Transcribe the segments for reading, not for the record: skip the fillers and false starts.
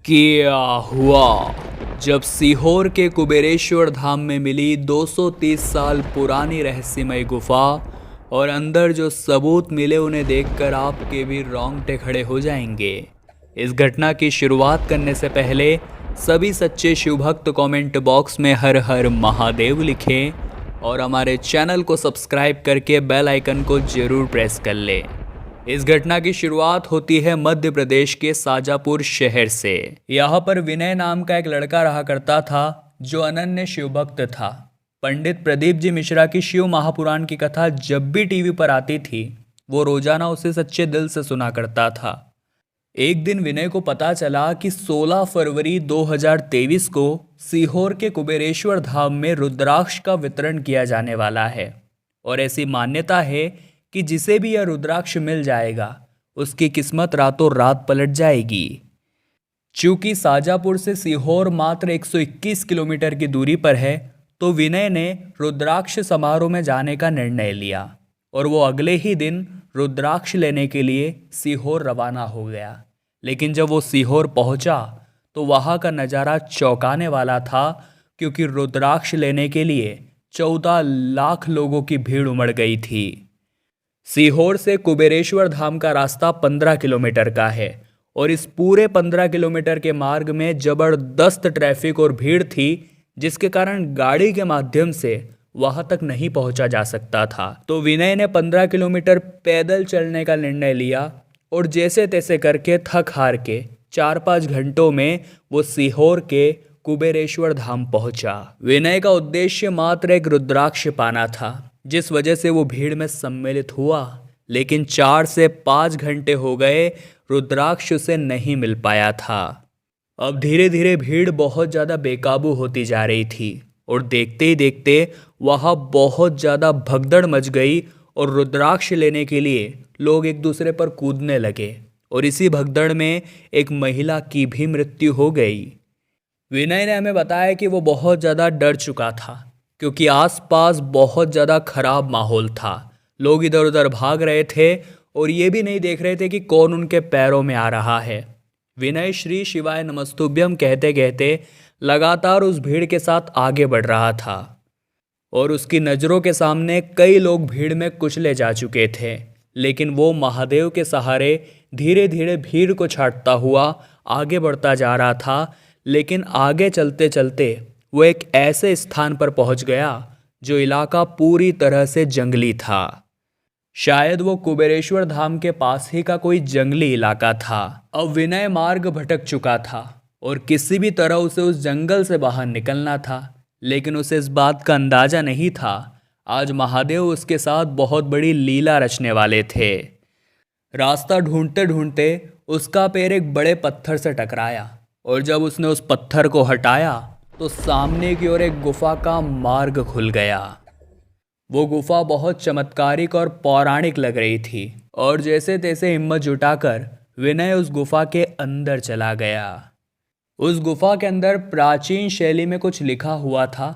क्या हुआ जब सीहोर के कुबेरेश्वर धाम में मिली 230 साल पुरानी रहस्यमय गुफा और अंदर जो सबूत मिले उन्हें देखकर आपके भी रोंगटे खड़े हो जाएंगे। इस घटना की शुरुआत करने से पहले सभी सच्चे शिवभक्त कमेंट बॉक्स में हर हर महादेव लिखें और हमारे चैनल को सब्सक्राइब करके बेल आइकन को जरूर प्रेस कर लें। इस घटना की शुरुआत होती है मध्य प्रदेश के साजापुर शहर से। यहाँ पर विनय नाम का एक लड़का रहा करता था जो अनन्य शिवभक्त था। पंडित प्रदीप जी मिश्रा की शिव महापुराण की कथा जब भी टीवी पर आती थी वो रोजाना उसे सच्चे दिल से सुना करता था। एक दिन विनय को पता चला कि 16 फरवरी 2023 को सीहोर के कुबेरेश्वर धाम में रुद्राक्ष का वितरण किया जाने वाला है और ऐसी मान्यता है कि जिसे भी यह रुद्राक्ष मिल जाएगा उसकी किस्मत रातों रात पलट जाएगी। चूंकि साजापुर से सीहोर मात्र 121 किलोमीटर की दूरी पर है तो विनय ने रुद्राक्ष समारोह में जाने का निर्णय लिया और वो अगले ही दिन रुद्राक्ष लेने के लिए सीहोर रवाना हो गया। लेकिन जब वो सीहोर पहुंचा तो वहां का नज़ारा चौंकाने वाला था, क्योंकि रुद्राक्ष लेने के लिए 14 लाख लोगों की भीड़ उमड़ गई थी। सीहोर से कुबेरेश्वर धाम का रास्ता 15 किलोमीटर का है और इस पूरे 15 किलोमीटर के मार्ग में जबरदस्त ट्रैफिक और भीड़ थी, जिसके कारण गाड़ी के माध्यम से वहां तक नहीं पहुंचा जा सकता था। तो विनय ने 15 किलोमीटर पैदल चलने का निर्णय लिया और जैसे तैसे करके थक हार के 4-5 घंटों में वो सीहोर के कुबेरेश्वर धाम पहुंचा। विनय का उद्देश्य मात्र एक रुद्राक्ष पाना था, जिस वजह से वो भीड़ में सम्मिलित हुआ। लेकिन 4 से 5 घंटे हो गए, रुद्राक्ष उसे नहीं मिल पाया था। अब धीरे धीरे भीड़ बहुत ज़्यादा बेकाबू होती जा रही थी और देखते ही देखते वहाँ बहुत ज़्यादा भगदड़ मच गई और रुद्राक्ष लेने के लिए लोग एक दूसरे पर कूदने लगे और इसी भगदड़ में एक महिला की भी मृत्यु हो गई। विनय ने हमें बताया कि वो बहुत ज़्यादा डर चुका था, क्योंकि आसपास बहुत ज़्यादा खराब माहौल था। लोग इधर उधर भाग रहे थे और ये भी नहीं देख रहे थे कि कौन उनके पैरों में आ रहा है। विनय श्री शिवाय नमस्तुभ्यम कहते कहते लगातार उस भीड़ के साथ आगे बढ़ रहा था और उसकी नज़रों के सामने कई लोग भीड़ में कुचले जा चुके थे। लेकिन वो महादेव के सहारे धीरे धीरे भीड़ को छाटता हुआ आगे बढ़ता जा रहा था। लेकिन आगे चलते चलते वो एक ऐसे स्थान पर पहुंच गया जो इलाका पूरी तरह से जंगली था। शायद वो कुबेरेश्वर धाम के पास ही का कोई जंगली इलाका था। अब विनय मार्ग भटक चुका था और किसी भी तरह उसे उस जंगल से बाहर निकलना था। लेकिन उसे इस बात का अंदाजा नहीं था आज महादेव उसके साथ बहुत बड़ी लीला रचने वाले थे। रास्ता ढूंढते ढूंढते उसका पैर एक बड़े पत्थर से टकराया और जब उसने उस पत्थर को हटाया तो सामने की ओर एक गुफा का मार्ग खुल गया। वो गुफा बहुत चमत्कारिक और पौराणिक लग रही थी और जैसे तैसे हिम्मत जुटाकर विनय उस गुफा के अंदर चला गया। उस गुफा के अंदर प्राचीन शैली में कुछ लिखा हुआ था।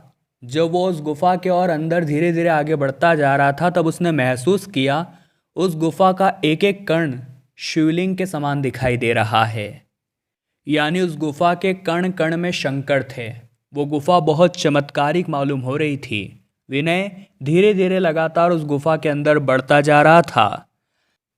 जब वो उस गुफा के और अंदर धीरे धीरे आगे बढ़ता जा रहा था तब उसने महसूस किया उस गुफा का एक एक कण शिवलिंग के समान दिखाई दे रहा है, यानी उस गुफा के कण कण में शंकर थे। वो गुफा बहुत चमत्कारिक मालूम हो रही थी। विनय धीरे धीरे लगातार उस गुफा के अंदर बढ़ता जा रहा था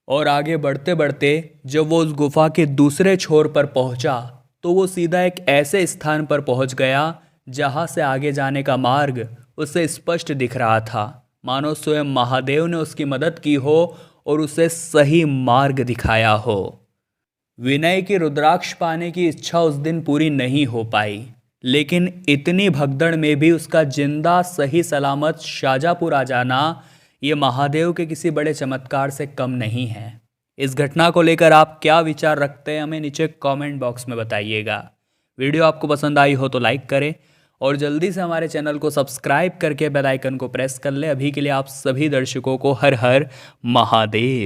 और आगे बढ़ते बढ़ते जब वो उस गुफा के दूसरे छोर पर पहुंचा तो वो सीधा एक ऐसे स्थान पर पहुंच गया जहां से आगे जाने का मार्ग उसे स्पष्ट दिख रहा था, मानो स्वयं महादेव ने उसकी मदद की हो और उसे सही मार्ग दिखाया हो। विनय की रुद्राक्ष पाने की इच्छा उस दिन पूरी नहीं हो पाई, लेकिन इतनी भगदड़ में भी उसका जिंदा सही सलामत शाजापुर आ जाना ये महादेव के किसी बड़े चमत्कार से कम नहीं है। इस घटना को लेकर आप क्या विचार रखते हैं हमें नीचे कमेंट बॉक्स में बताइएगा। वीडियो आपको पसंद आई हो तो लाइक करें और जल्दी से हमारे चैनल को सब्सक्राइब करके बेल आइकन को प्रेस कर लें। अभी के लिए आप सभी दर्शकों को हर हर महादेव।